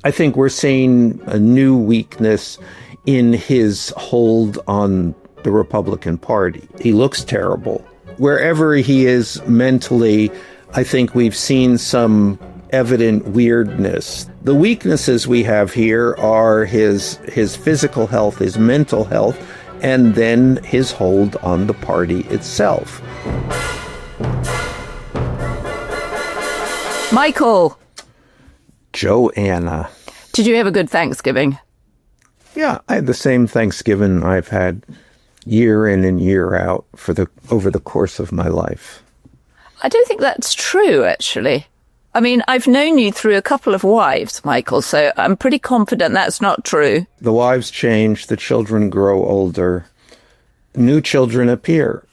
I think we're seeing a new weakness in his hold on the Republican Party. He looks terrible. Wherever he is mentally, I think we've seen some evident weirdness. The weaknesses we have here are his physical health, his mental health, and then his hold on the party itself. Michael. Joanna. Did you have a good Thanksgiving? Yeah, I had the same Thanksgiving I've had year in and year out over the course of my life. I don't think that's true, actually. I mean, I've known you through a couple of wives, Michael, so I'm pretty confident that's not true. The wives change, the children grow older, new children appear,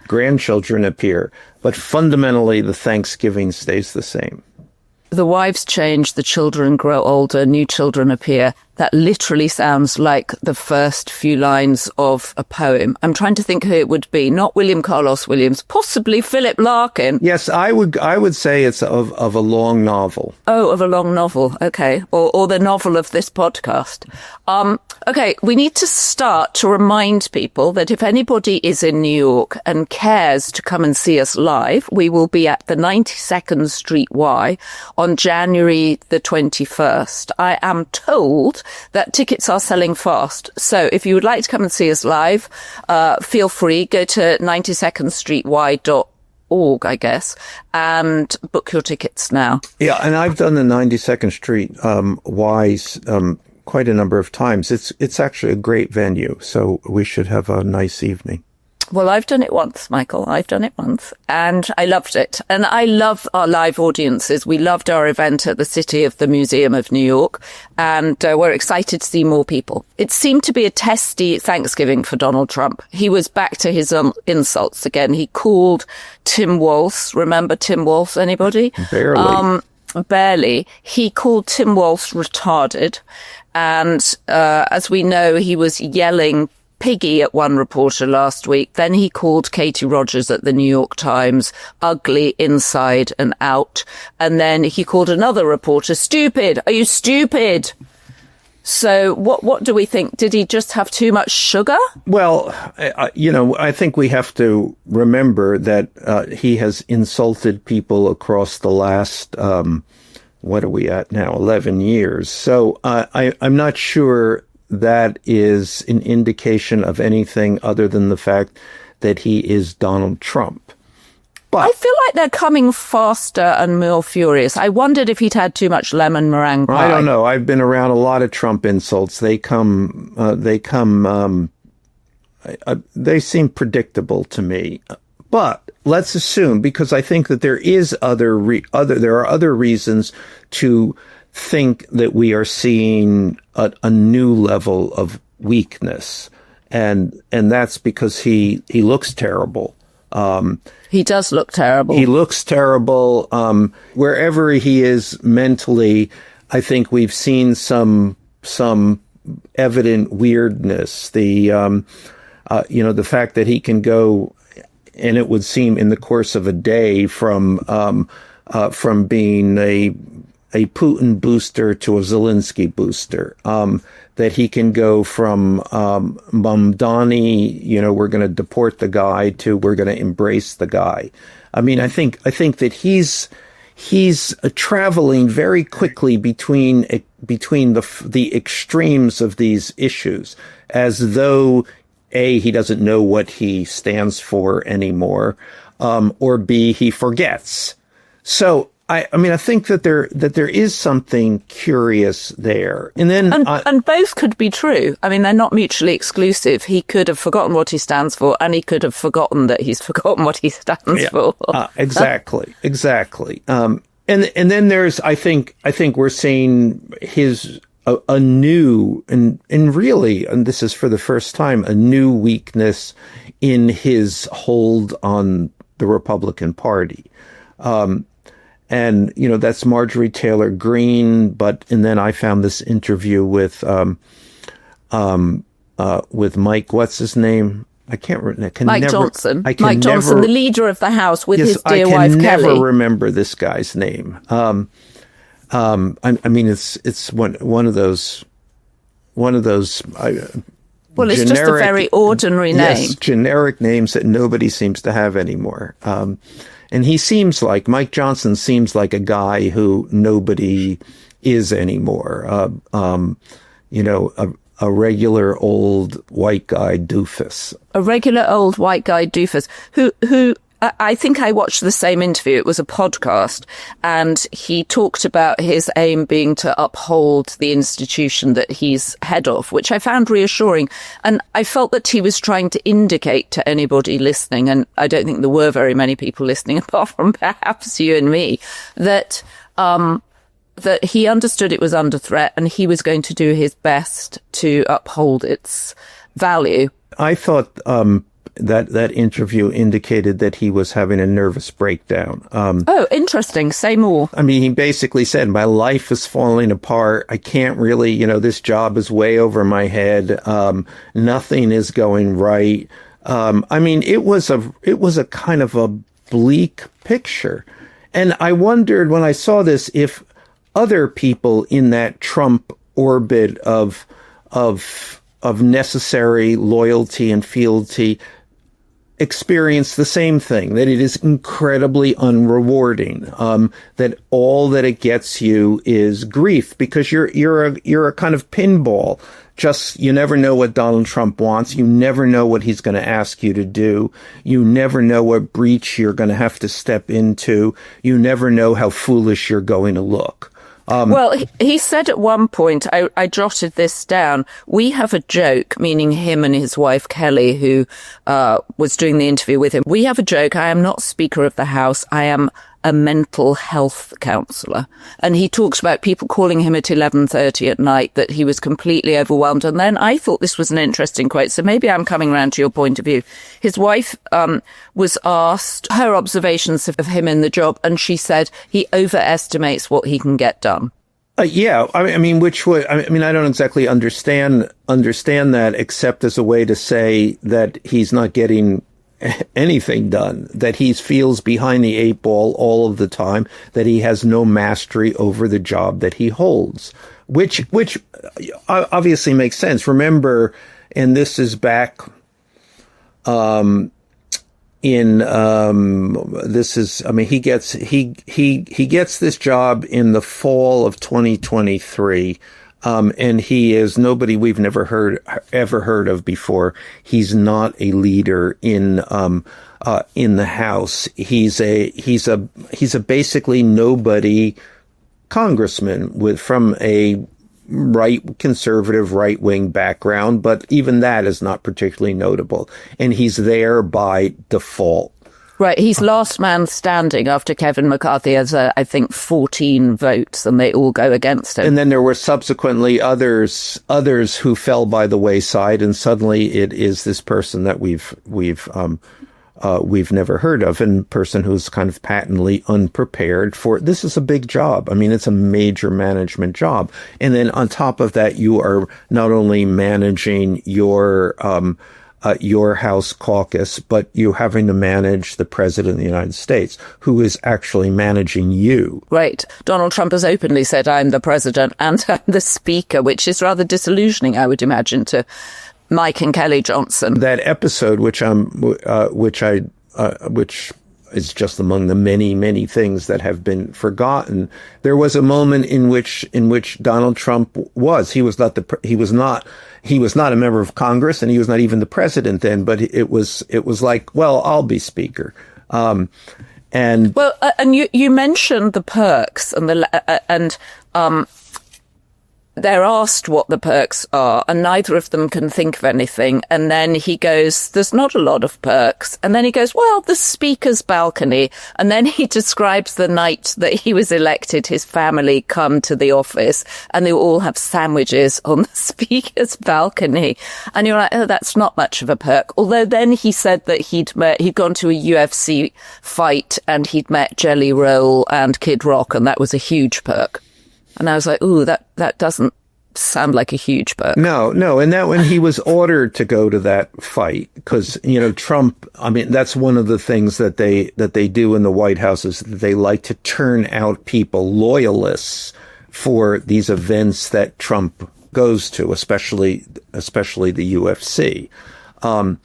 grandchildren appear, but fundamentally the Thanksgiving stays the same. The wives change, the children grow older, new children appear. That literally sounds like the first few lines of a poem. I'm trying to think who it would be. Not William Carlos Williams, possibly Philip Larkin. Yes, I would say it's of a long novel. Oh, of a long novel. Okay. Or the novel of this podcast. Okay, we need to start to remind people that if anybody is in New York and cares to come and see us live, we will be at the 92nd Street Y on January the 21st. I am told that tickets are selling fast. So if you would like to come and see us live, feel free, go to 92ndstreety.org, I guess, and book your tickets now. Yeah, and I've done the 92nd Street Y's quite a number of times. It's actually a great venue, so we should have a nice evening. Well, I've done it once, Michael. I've done it once, and I loved it. And I love our live audiences. We loved our event at the City of the Museum of New York, and we're excited to see more people. It seemed to be a testy Thanksgiving for Donald Trump. He was back to his insults again. He called Tim Walz. Remember Tim Walz, anybody? Barely. Barely. He called Tim Walz retarded. And as we know, he was yelling piggy at one reporter last week. Then he called Katie Rogers at the New York Times ugly inside and out. And then he called another reporter stupid. Are you stupid? So what do we think? Did he just have too much sugar? Well, I think we have to remember that he has insulted people across the last, what are we at now, 11 years. So I'm not sure that is an indication of anything other than the fact that he is Donald Trump. But I feel like they're coming faster and more furious. I wondered if he'd had too much lemon meringue pie. I don't know. I've been around a lot of Trump insults. They seem predictable to me. But let's assume, because I think that there are other reasons to think that we are seeing a new level of weakness, and that's because he looks terrible. He does look terrible. He looks terrible. Wherever he is mentally, I think we've seen some evident weirdness. The fact that he can go, and it would seem in the course of a day, from being a Putin booster to a Zelensky booster, that he can go from Mamdani, we're going to deport the guy, to we're going to embrace the guy. I mean, I think that he's traveling very quickly between the extremes of these issues, as though A, he doesn't know what he stands for anymore, or B, he forgets. So I think that there is something curious there. And then and both could be true. I mean, they're not mutually exclusive. He could have forgotten what he stands for, and he could have forgotten that he's forgotten what he stands for. Exactly. And then there's, I think we're seeing a new, and really, and this is for the first time, a new weakness in his hold on the Republican Party. And, that's Marjorie Taylor Greene. And then I found this interview with Mike, what's his name? I can't remember. Mike Johnson, the leader of the House, with his dear wife, Kelly. I can never remember this guy's name. I mean, it's one of those. Well, it's generic, just a very ordinary name. Yes, generic names that nobody seems to have anymore. And he seems like, Mike Johnson seems like a guy who nobody is anymore. A regular old white guy doofus. A regular old white guy doofus who I think I watched the same interview. It was a podcast, and he talked about his aim being to uphold the institution that he's head of, which I found reassuring. And I felt that he was trying to indicate to anybody listening, and I don't think there were very many people listening apart from perhaps you and me, that he understood it was under threat and he was going to do his best to uphold its value. I thought that interview indicated that he was having a nervous breakdown. Oh, interesting. Say more. I mean, he basically said, my life is falling apart. I can't really, this job is way over my head. Nothing is going right. I mean, it was a kind of a bleak picture. And I wondered when I saw this if other people in that Trump orbit of necessary loyalty and fealty experience the same thing, that it is incredibly unrewarding, that all that it gets you is grief, because you're a kind of pinball. Just, you never know what Donald Trump wants. You never know what he's going to ask you to do. You never know what breach you're going to have to step into. You never know how foolish you're going to look. Well, he said at one point, I jotted this down, we have a joke, meaning him and his wife Kelly, who was doing the interview with him. We have a joke. I am not Speaker of the House. I am a mental health counsellor. And he talks about people calling him at 11:30 at night, that he was completely overwhelmed. And then I thought this was an interesting quote. So maybe I'm coming round to your point of view. His wife was asked her observations of him in the job, and she said he overestimates what he can get done. Yeah, I mean, I don't exactly understand that, except as a way to say that he's not getting anything done, that he feels behind the eight ball all of the time, that he has no mastery over the job that he holds, which obviously makes sense. Remember, and this is back he gets this job in the fall of 2023. And he is nobody we've ever heard of before. He's not a leader in the House. He's a basically nobody congressman from a conservative right wing background, but even that is not particularly notable. And he's there by default. Right, he's last man standing after Kevin McCarthy has, I think, 14 votes, and they all go against him. And then there were subsequently others who fell by the wayside, and suddenly it is this person that we've never heard of, and person who's kind of patently unprepared for it. This is a big job. I mean, it's a major management job, and then on top of that, you are not only managing your House caucus, but you having to manage the president of the United States, who is actually managing you. Right. Donald Trump has openly said, I'm the president and I'm the speaker, which is rather disillusioning, I would imagine, to Mike and Kelly Johnson. That episode, which is just among the many, many things that have been forgotten. There was a moment in which Donald Trump he was not a member of Congress, and he was not even the president then, but it was like, well, I'll be speaker. And you mentioned the perks and they're asked what the perks are, and neither of them can think of anything. And then he goes, there's not a lot of perks. And then he goes, well, the speaker's balcony. And then he describes the night that he was elected, his family come to the office and they all have sandwiches on the speaker's balcony. And you're like, oh, that's not much of a perk. Although then he said that he'd gone to a UFC fight and he'd met Jelly Roll and Kid Rock, and that was a huge perk. And I was like, ooh, that doesn't sound like a huge perk. No. And that when he was ordered to go to that fight, because, Trump, I mean, that's one of the things that they do in the White House, is that they like to turn out people, loyalists, for these events that Trump goes to, especially the UFC. No,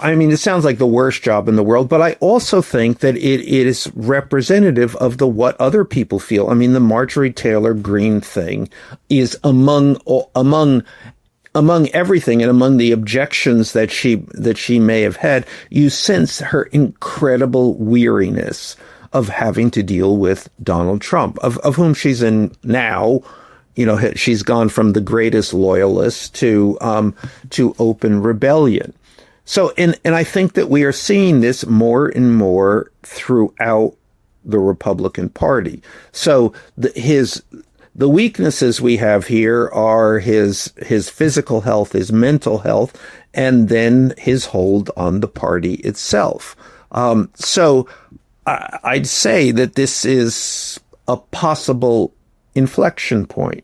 I mean, it sounds like the worst job in the world, but I also think that it is representative of what other people feel. I mean, the Marjorie Taylor Greene thing is among everything and among the objections that she may have had, you sense her incredible weariness of having to deal with Donald Trump, of whom she's in now. You know, she's gone from the greatest loyalist to open rebellion. So, and I think that we are seeing this more and more throughout the Republican Party. So the weaknesses we have here are his physical health, his mental health, and then his hold on the party itself. So I'd say that this is a possible inflection point.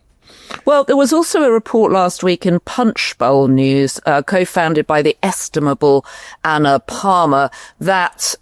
Well, there was also a report last week in Punchbowl News, co-founded by the estimable Anna Palmer, that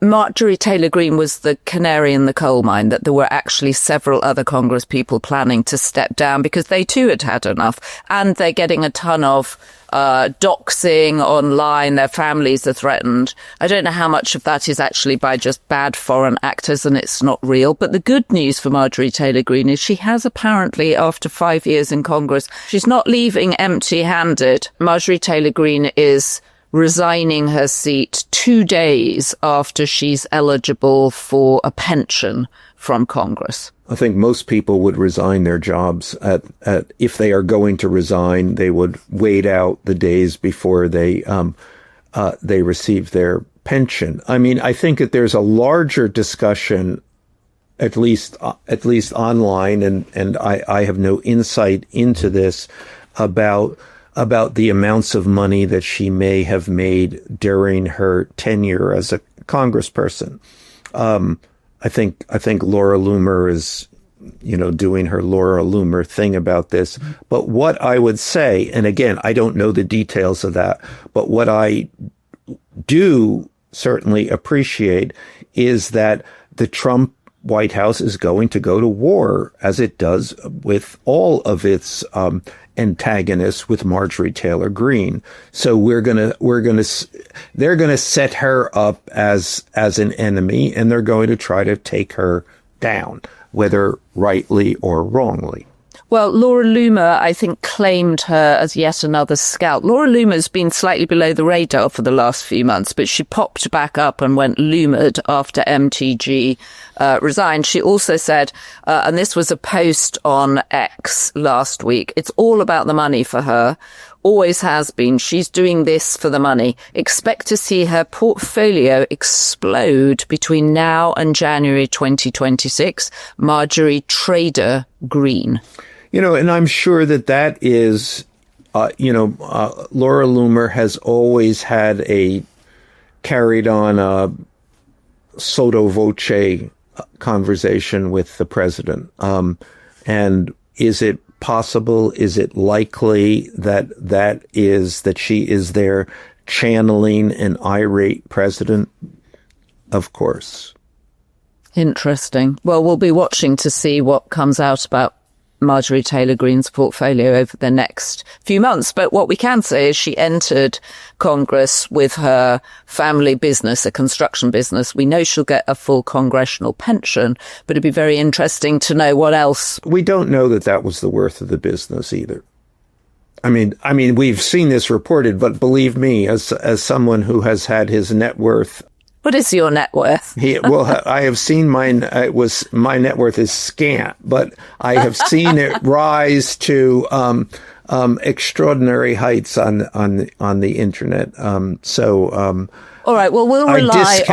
Marjorie Taylor Greene was the canary in the coal mine, that there were actually several other Congress people planning to step down because they too had had enough, and they're getting a ton of doxing online. Their families are threatened. I don't know how much of that is actually by just bad foreign actors and it's not real. But the good news for Marjorie Taylor Greene is she has apparently, after 5 years in Congress, she's not leaving empty-handed. Marjorie Taylor Greene is resigning her seat 2 days after she's eligible for a pension from Congress. I think most people would resign their jobs if they are going to resign, they would wait out the days before they receive their pension. I mean, I think that there's a larger discussion, at least online, and I have no insight into this, about the amounts of money that she may have made during her tenure as a congressperson. I think Laura Loomer is, doing her Laura Loomer thing about this. But what I would say, and again, I don't know the details of that, but what I do certainly appreciate is that the Trump White House is going to go to war, as it does with all of its antagonists with Marjorie Taylor Greene. So they're gonna set her up as an enemy, and they're going to try to take her down, whether rightly or wrongly. Well, Laura Loomer, I think, claimed her as yet another scout. Laura Loomer's been slightly below the radar for the last few months, but she popped back up and went Loomered after MTG resigned. She also said, and this was a post on X last week, it's all about the money for her. Always has been. She's doing this for the money. Expect to see her portfolio explode between now and January 2026. Marjorie Trader Greene. And I'm sure that is, Laura Loomer has always carried on a sotto voce conversation with the president. And is it possible, is it likely that she is there channeling an irate president? Of course. Interesting. Well, we'll be watching to see what comes out about Marjorie Taylor Greene's portfolio over the next few months. But what we can say is she entered Congress with her family business, a construction business. We know she'll get a full congressional pension, but it'd be very interesting to know what else. We don't know that was the worth of the business either. I mean, we've seen this reported, but believe me, as someone who has had his net worth. What is your net worth? I have seen mine. My net worth is scant, but I have seen it rise to extraordinary heights on the internet. All right. Well, we'll rely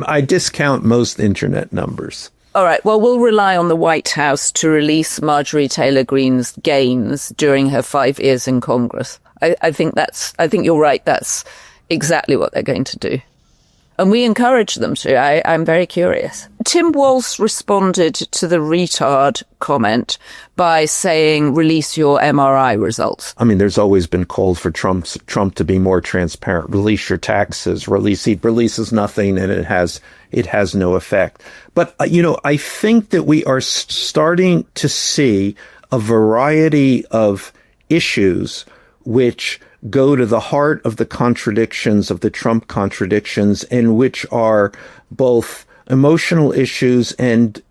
I discount most internet numbers. All right. Well, we'll rely on the White House to release Marjorie Taylor Greene's gains during her 5 years in Congress. I think you're right. That's exactly what they're going to do. And we encourage them to. I'm very curious. Tim Walz responded to the retard comment by saying, release your MRI results. I mean, there's always been called for Trump to be more transparent. Release your taxes. He releases nothing, and it has no effect. But, I think that we are starting to see a variety of issues which go to the heart of the contradictions, of the Trump contradictions, and which are both emotional issues and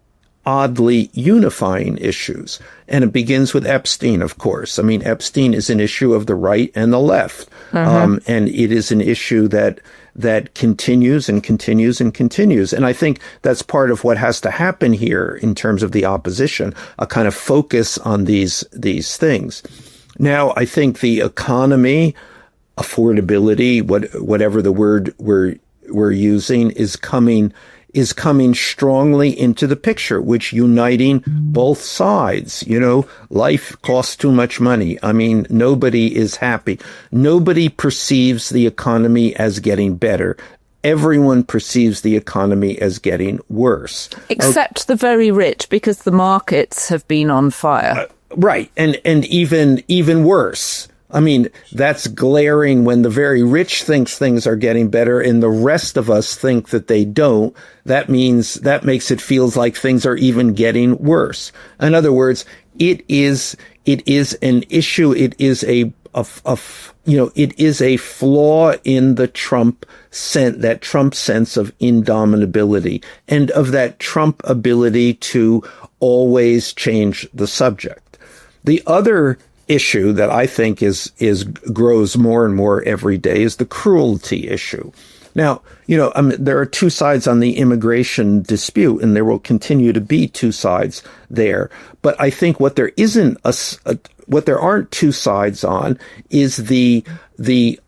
oddly unifying issues. And it begins with Epstein, of course. I mean, Epstein is an issue of the right and the left. And it is an issue that continues and continues and continues. And I think that's part of what has to happen here in terms of the opposition, a kind of focus on these things. Now, I think the economy, affordability, whatever the word we're using, is coming strongly into the picture, which uniting both sides. Life costs too much money. I mean, nobody is happy. Nobody perceives the economy as getting better. Everyone perceives the economy as getting worse. Except the very rich, because the markets have been on fire. Right. And even worse. I mean, that's glaring when the very rich thinks things are getting better and the rest of us think that they don't. That makes it feels like things are even getting worse. In other words, it is an issue. It is it is a flaw in the Trump sense of indomitability and of that Trump ability to always change the subject. The other issue that I think grows more and more every day is the cruelty issue. Now, there are two sides on the immigration dispute, and there will continue to be two sides there. But I think what there aren't two sides on is the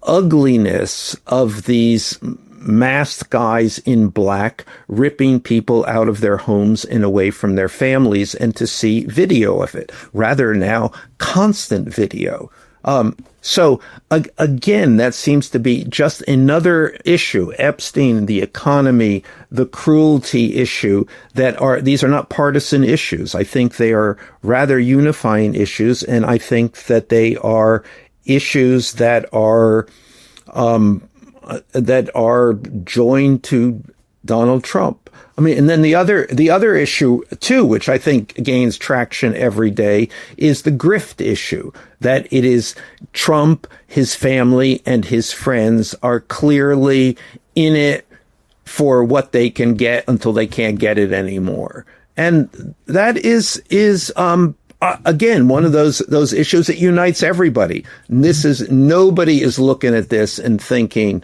ugliness of these masked guys in black ripping people out of their homes and away from their families, and to see video of it, rather now constant video. So again, that seems to be just another issue. Epstein, the economy, the cruelty issue, these are not partisan issues. I think they are rather unifying issues, and I think that they are issues that are joined to Donald Trump. I mean, and then the other issue too, which I think gains traction every day, is the grift issue. That it is Trump, his family, and his friends are clearly in it for what they can get until they can't get it anymore. And that is again, one of those issues that unites everybody. Nobody is looking at this and thinking,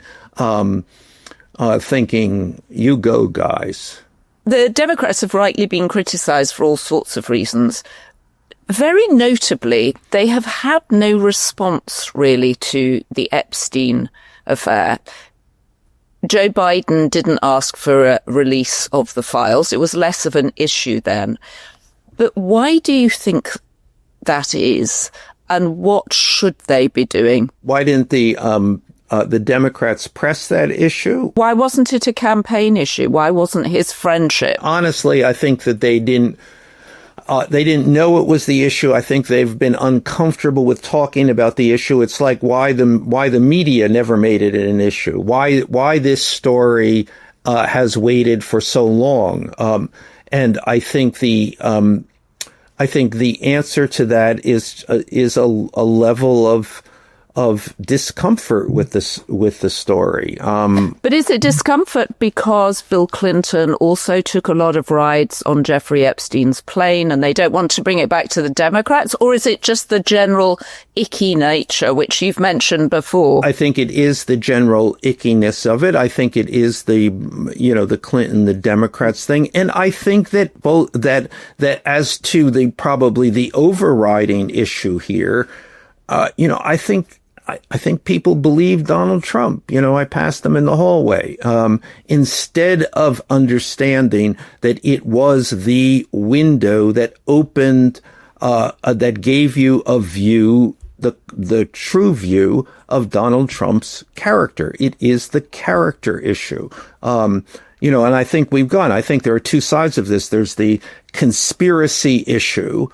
you go, guys. The Democrats have rightly been criticized for all sorts of reasons. Very notably, they have had no response really to the Epstein affair. Joe Biden didn't ask for a release of the files. It was less of an issue then. But why do you think that is? And what should they be doing? Why didn't the Democrats press that issue? Why wasn't it a campaign issue? Why wasn't his friendship? Honestly, I think that they didn't know it was the issue. I think they've been uncomfortable with talking about the issue. It's like why the media never made it an issue. Why this story has waited for so long. And I think the answer to that is a level of discomfort with the story. But is it discomfort because Bill Clinton also took a lot of rides on Jeffrey Epstein's plane and they don't want to bring it back to the Democrats? Or is it just the general icky nature, which you've mentioned before? I think it is the general ickiness of it. I think it is the Clinton, the Democrats thing. And I think that that as to probably the overriding issue here, I think people believe Donald Trump. I passed them in the hallway, instead of understanding that it was the window that opened, that gave you a view the true view of Donald Trump's character. It is the character issue. And I think I think there are two sides of this. There's the conspiracy issue,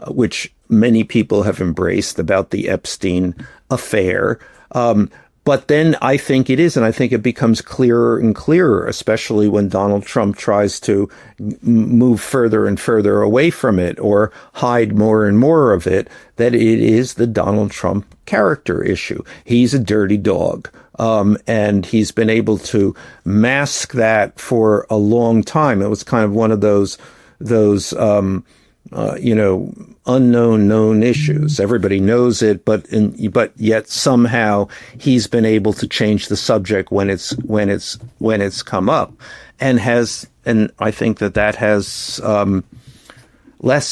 which many people have embraced, about the Epstein affair. But then I think it becomes clearer and clearer, especially when Donald Trump tries to move further and further away from it or hide more and more of it, that it is the Donald Trump character issue. He's a dirty dog. And he's been able to mask that for a long time. It was kind of one of those unknown known issues. Everybody knows it, but yet somehow he's been able to change the subject when it's come up, and I think that has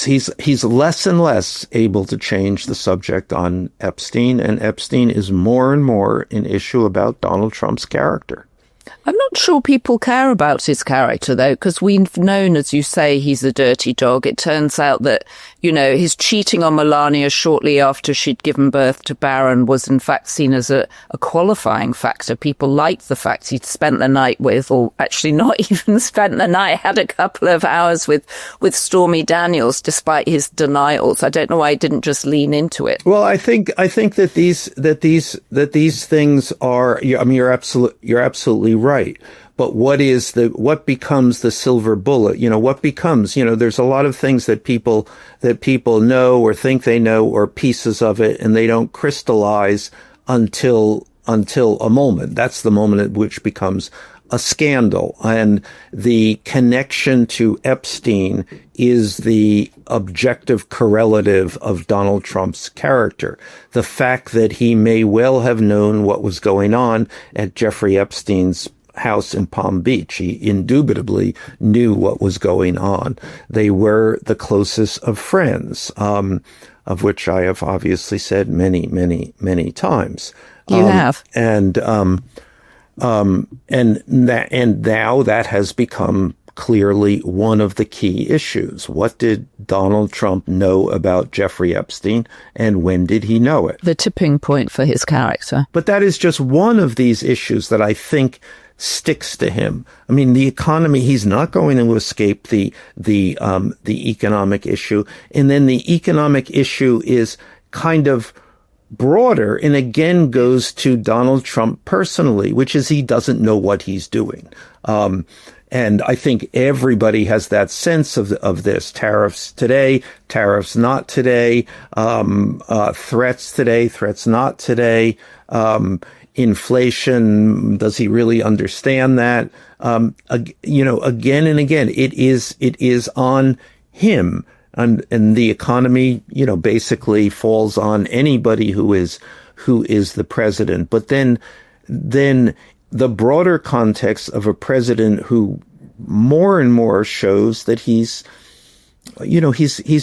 he's less and less able to change the subject on Epstein, and Epstein is more and more an issue about Donald Trump's character. I'm not sure people care about his character, though, because we've known, as you say, he's a dirty dog. It turns out that, his cheating on Melania shortly after she'd given birth to Barron was in fact seen as a qualifying factor. People liked the fact he'd spent the night with, or actually not even spent the night, had a couple of hours with Stormy Daniels, despite his denials. I don't know why he didn't just lean into it. Well, I think that these things are, you're absolutely right. But what becomes the silver bullet? There's a lot of things that people know or think they know, or pieces of it, and they don't crystallize until a moment. That's the moment at which becomes a scandal. And the connection to Epstein is the objective correlative of Donald Trump's character. The fact that he may well have known what was going on at Jeffrey Epstein's house in Palm Beach. He indubitably knew what was going on. They were the closest of friends, of which I have obviously said many, many, many times. You have. And now that has become clearly one of the key issues. What did Donald Trump know about Jeffrey Epstein, and when did he know it? The tipping point for his character. But that is just one of these issues that I think sticks to him. I mean, the economy, he's not going to escape the economic issue. And then the economic issue is kind of broader, and again goes to Donald Trump personally, which is he doesn't know what he's doing. And I think everybody has that sense of this. Tariffs today, tariffs not today, threats today, threats not today, inflation, does he really understand that? Again and again, it is on him. And the economy, basically falls on anybody who is the president. But then the broader context of a president who more and more shows that he's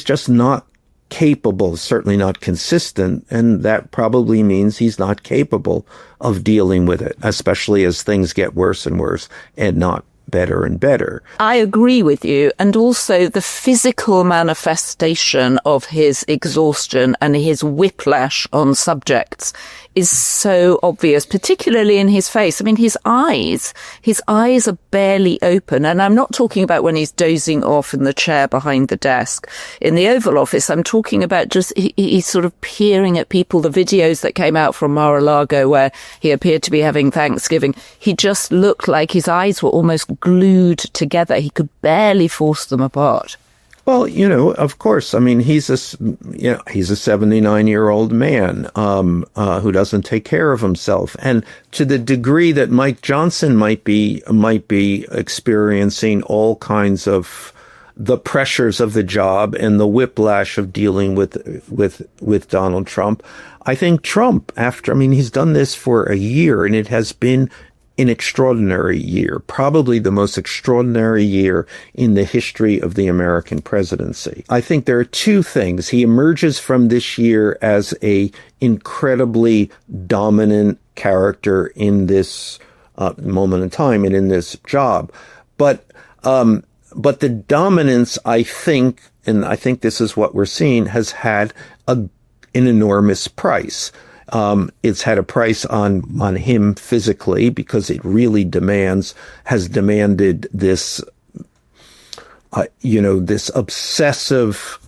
just not capable, certainly not consistent, and that probably means he's not capable of dealing with it, especially as things get worse and worse and not better and better. I agree with you. And also the physical manifestation of his exhaustion and his whiplash on subjects is so obvious, particularly in his face. I mean, his eyes are barely open. And I'm not talking about when he's dozing off in the chair behind the desk in the Oval Office. I'm talking about just he's sort of peering at people. The videos that came out from Mar-a-Lago where he appeared to be having Thanksgiving, he just looked like his eyes were almost glued together. He could barely force them apart. Well, of course. I mean, he's a 79-year-old man who doesn't take care of himself, and to the degree that Mike Johnson might be experiencing all kinds of the pressures of the job and the whiplash of dealing with Donald Trump. I think Trump, he's done this for a year, and it has been an extraordinary year, probably the most extraordinary year in the history of the American presidency. I think there are two things. He emerges from this year as a incredibly dominant character in this moment in time and in this job. But the dominance, I think, and I think this is what we're seeing, has had an an enormous price. It's had a price on him physically because it really has demanded this, this obsessive,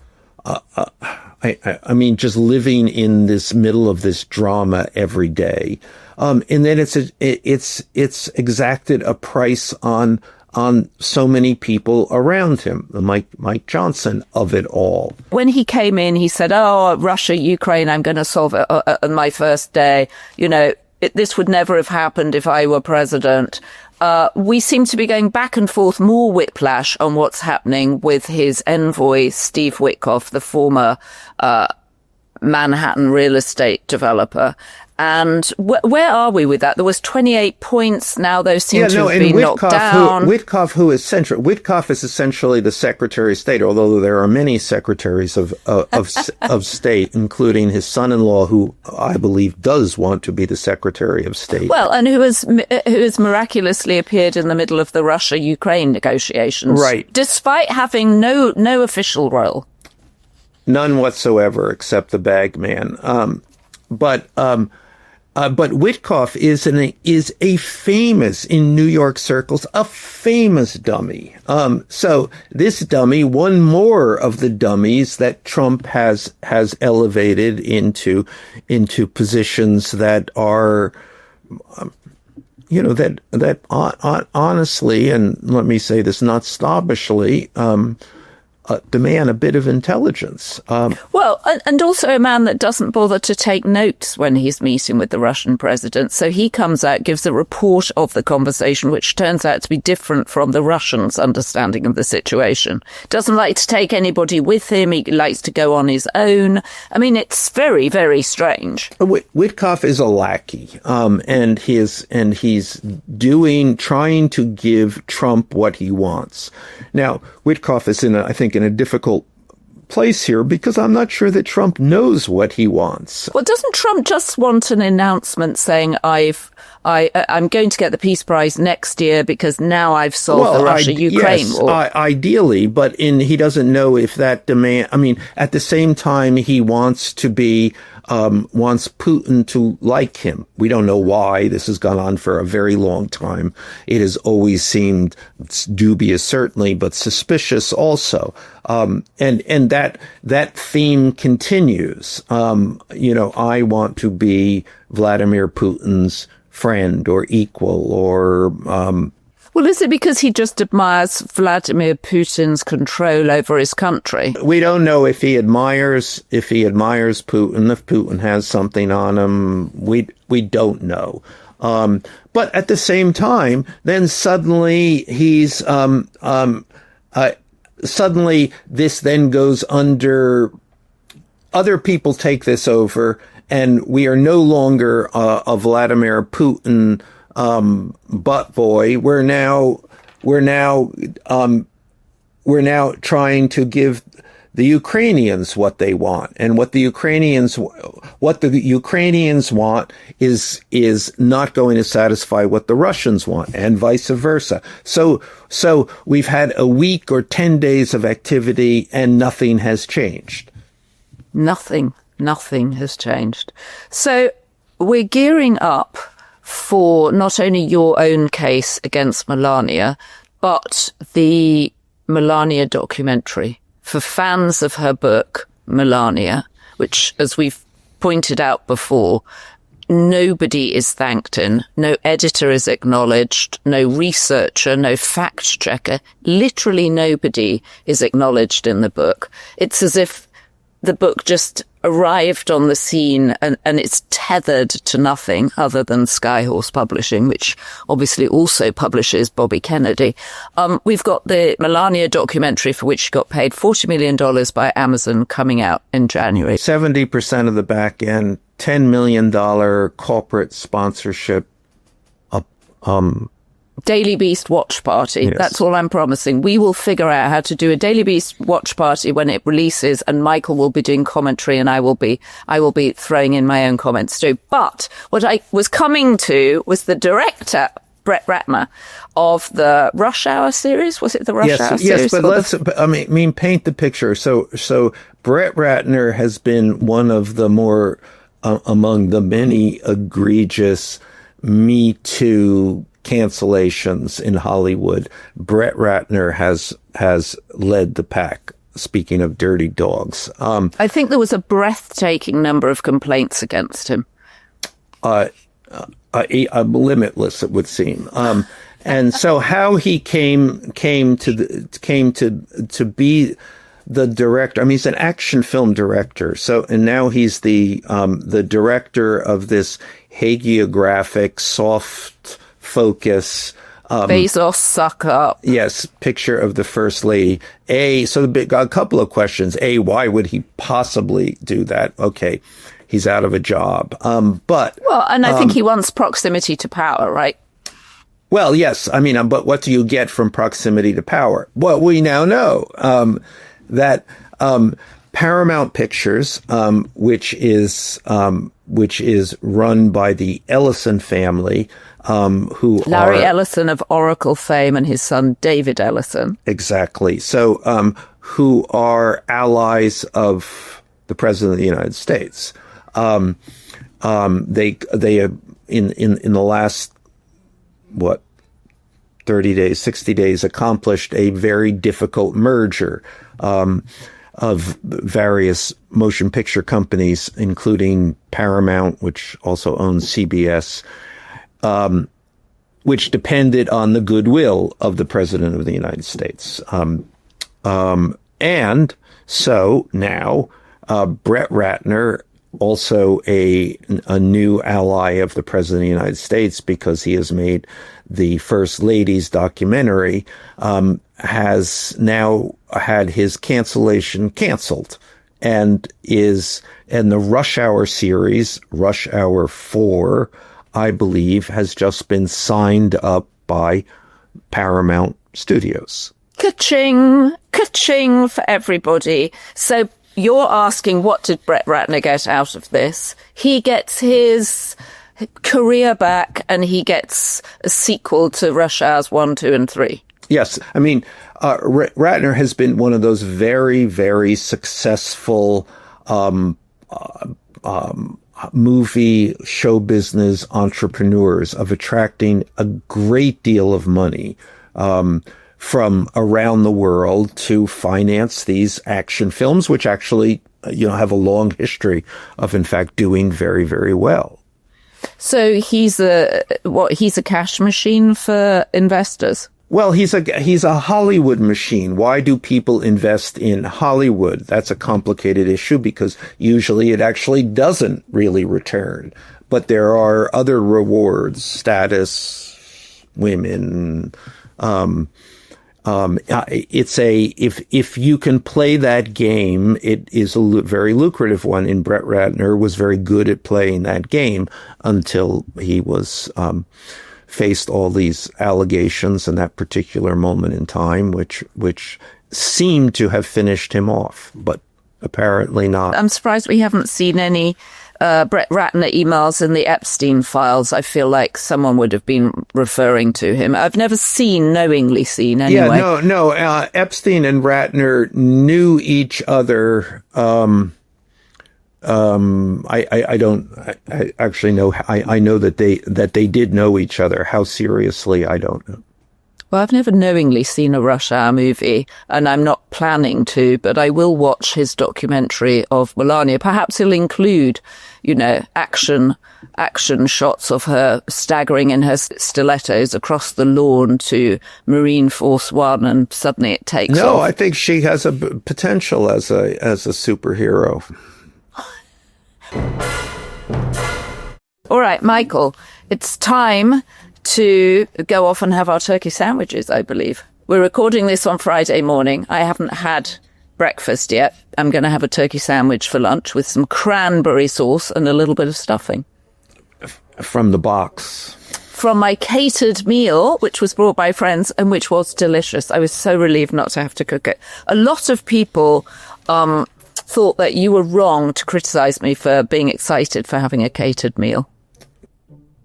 I mean, just living in this middle of this drama every day. And then it's exacted a price on so many people around him, the Mike Johnson of it all. When he came in, he said, Russia, Ukraine, I'm going to solve it on my first day. This would never have happened if I were president. We seem to be going back and forth, more whiplash on what's happening with his envoy, Steve Witkoff, the former Manhattan real estate developer. And where are we with that? There was 28 points. Now those seem to have been knocked down. Witkoff is essentially the Secretary of State, although there are many secretaries of state, including his son-in-law, who I believe does want to be the Secretary of State. Well, and who has miraculously appeared in the middle of the Russia-Ukraine negotiations, right? Despite having no official role, none whatsoever, except the bag man. But Witkoff is a famous, in New York circles, a famous dummy. So this dummy, one more of the dummies that Trump has elevated into positions that are, that honestly, and let me say this not snobbishly, demand a bit of intelligence. Well, and also a man that doesn't bother to take notes when he's meeting with the Russian president. So he comes out, gives a report of the conversation, which turns out to be different from the Russians' understanding of the situation. Doesn't like to take anybody with him. He likes to go on his own. I mean, it's very, very strange. Witkoff is a lackey, and he's trying to give Trump what he wants. Now, Witkoff is in a difficult place here because I'm not sure that Trump knows what he wants. Well, doesn't Trump just want an announcement saying I'm going to get the Peace Prize next year because now I've solved the Russia-Ukraine war? Ideally, but he doesn't know if that demand. I mean, at the same time, he wants Putin to like him. We don't know why. This has gone on for a very long time. It has always seemed dubious, certainly, but suspicious also. And that theme continues. I want to be Vladimir Putin's friend or equal or, Well, is it because he just admires Vladimir Putin's control over his country? We don't know if he admires Putin, if Putin has something on him. We don't know. But at the same time, then suddenly suddenly this then goes under, other people take this over, and we are no longer a Vladimir Putin butt boy. We're now trying to give the Ukrainians what they want, and what the Ukrainians want is not going to satisfy what the Russians want, and vice versa. So we've had a week or 10 days of activity, and nothing has changed. Nothing has changed. So we're gearing up for not only your own case against Melania, but the Melania documentary for fans of her book, Melania, which, as we've pointed out before, nobody is thanked in, no editor is acknowledged, no researcher, no fact checker, literally nobody is acknowledged in the book. It's as if the book just arrived on the scene and it's tethered to nothing other than Skyhorse Publishing, which obviously also publishes Bobby Kennedy. We've got the Melania documentary, for which she got paid $40 million by Amazon, coming out in January. 70% of the back end, $10 million corporate sponsorship. Daily Beast watch party. Yes. That's all I'm promising. We will figure out how to do a Daily Beast watch party when it releases, and Michael will be doing commentary, and I will be throwing in my own comments too. But what I was coming to was the director, Brett Ratner of the Rush Hour series. Was it the Rush Hour series? Yes, but paint the picture. So Brett Ratner has been one of the more, among the many egregious Me Too cancellations in Hollywood. Brett Ratner has led the pack. Speaking of dirty dogs, I think there was a breathtaking number of complaints against him. Limitless, it would seem. And so how he came to be the director. I mean, he's an action film director. So, and now he's the director of this hagiographic, soft focus. Bezos, suck up. Yes, picture of the First Lady. A couple of questions. A, why would he possibly do that? Okay, he's out of a job. I think he wants proximity to power, right? Well, yes. I mean, but what do you get from proximity to power? Well, we now know that Paramount Pictures, which is run by the Ellison family, Larry Ellison of Oracle fame and his son David Ellison. Exactly. So, who are allies of the President of the United States. They have in the last 30 days, 60 days, accomplished a very difficult merger of various motion picture companies, including Paramount, which also owns CBS, which depended on the goodwill of the President of the United States. And so now Brett Ratner, also a new ally of the President of the United States because he has made the First Lady's documentary, has now had his cancellation canceled and the Rush Hour series, Rush Hour 4, I believe, has just been signed up by Paramount Studios. Ka-ching! Ka-ching for everybody. So you're asking, what did Brett Ratner get out of this? He gets his career back and he gets a sequel to Rush Hours 1, 2, and 3. Yes. I mean, Ratner has been one of those very, very successful movie show business entrepreneurs of attracting a great deal of money from around the world to finance these action films, which actually, have a long history of, in fact, doing very, very well. So he's a cash machine for investors? Well, he's a Hollywood machine. Why do people invest in Hollywood? That's a complicated issue because usually it actually doesn't really return. But there are other rewards, status, women. If you can play that game, it is a very lucrative one. And Brett Ratner was very good at playing that game until he was faced all these allegations in that particular moment in time, which seemed to have finished him off, but apparently not. I'm surprised we haven't seen any Brett Ratner emails in the Epstein files. I feel like someone would have been referring to him. I've never knowingly seen anyway. Yeah, no. Epstein and Ratner knew each other. I don't actually know. I know that they did know each other. How seriously, I don't know. Well, I've never knowingly seen a Rush Hour movie, and I'm not planning to, but I will watch his documentary of Melania. Perhaps he'll include, action shots of her staggering in her stilettos across the lawn to Marine Force One, and suddenly it takes off. No, I think she has a potential as a superhero. All right, Michael, it's time to go off and have our turkey sandwiches, I believe. We're recording this on Friday morning. I haven't had breakfast yet. I'm going to have a turkey sandwich for lunch with some cranberry sauce and a little bit of stuffing. From the box. From my catered meal, which was brought by friends and which was delicious. I was so relieved not to have to cook it. A lot of people thought that you were wrong to criticize me for being excited for having a catered meal.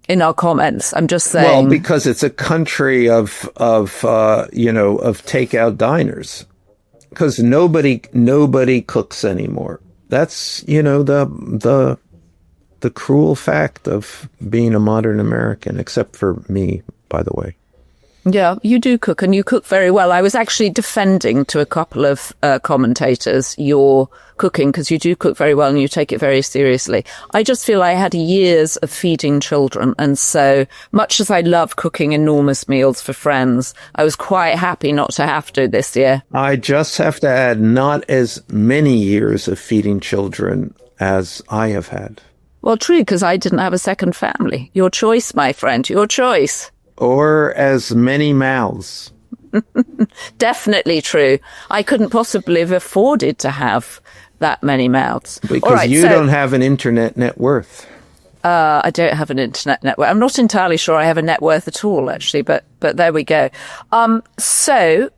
in our comments. I'm just saying. Well, because it's a country of takeout diners. Because nobody cooks anymore. That's, the cruel fact of being a modern American, except for me, by the way. Yeah, you do cook, and you cook very well. I was actually defending to a couple of commentators your cooking, because you do cook very well and you take it very seriously. I just feel I had years of feeding children, and so much as I love cooking enormous meals for friends, I was quite happy not to have to this year. I just have to add, not as many years of feeding children as I have had. Well, true, because I didn't have a second family. Your choice, my friend, your choice. Or as many mouths. Definitely true. I couldn't possibly have afforded to have that many mouths. Because you don't have an internet net worth. I don't have an internet net worth. I'm not entirely sure I have a net worth at all, actually, but there we go. So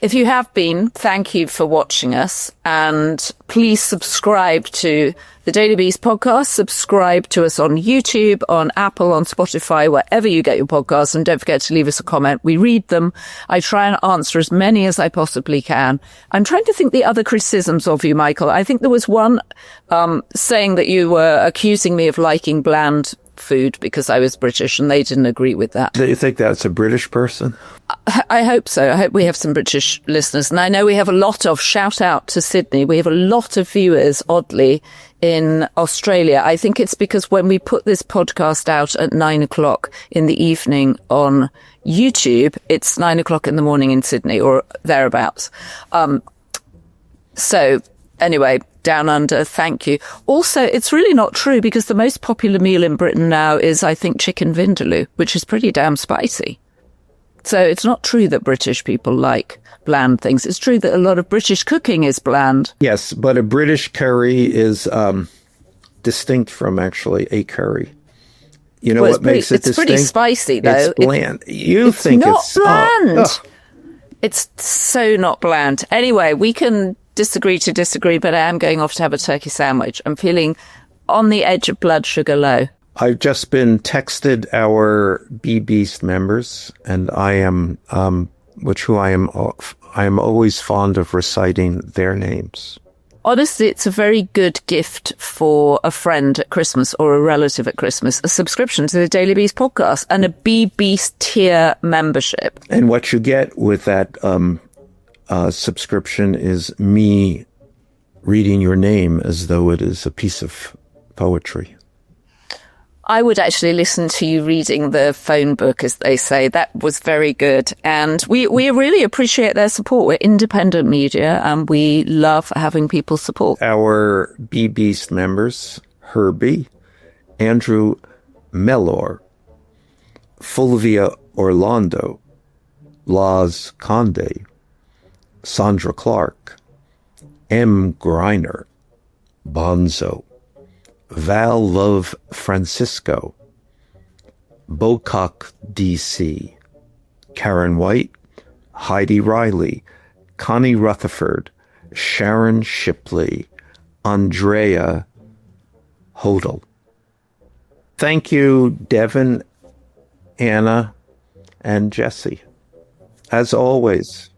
if you have been, thank you for watching us, and please subscribe to the Daily Beast podcast. Subscribe to us on YouTube, on Apple, on Spotify, wherever you get your podcasts, and don't forget to leave us a comment. We read them. I try and answer as many as I possibly can. I'm trying to think the other criticisms of you, Michael. I think there was one saying that you were accusing me of liking bland food because I was British, and they didn't agree with that. Do you think that's a British person? I hope so. I hope we have some British listeners. And I know we have a lot of, shout out to Sydney, we have a lot of viewers, oddly, in Australia. I think it's because when we put this podcast out at 9:00 in the evening on YouTube, it's 9:00 in the morning in Sydney or thereabouts. So anyway, down under, thank you. Also, it's really not true, because the most popular meal in Britain now is, I think, chicken vindaloo, which is pretty damn spicy. So it's not true that British people like bland things. It's true that a lot of British cooking is bland. Yes, but a British curry is distinct from actually a curry. You know what makes it distinct? It's pretty spicy, though. It's bland. It's not bland. It's so not bland. Anyway, we can disagree to disagree, but I am going off to have a turkey sandwich. I'm feeling on the edge of blood sugar low. I've just been texted our Beast members, and I am always fond of reciting their names. Honestly, it's a very good gift for a friend at Christmas or a relative at Christmas, a subscription to the Daily Beast podcast and a Beast tier membership. And what you get with that subscription is me reading your name as though it is a piece of poetry. I would actually listen to you reading the phone book, as they say. That was very good. And we really appreciate their support. We're independent media, and we love having people support. Our Beast members, Herbie, Andrew Mellor, Fulvia Orlando, Laz Conde, Sandra Clark, M. Greiner, Bonzo, Val Love Francisco, Bocock DC, Karen White, Heidi Riley, Connie Rutherford, Sharon Shipley, Andrea Hodel. Thank you, Devin, Anna, and Jesse. As always,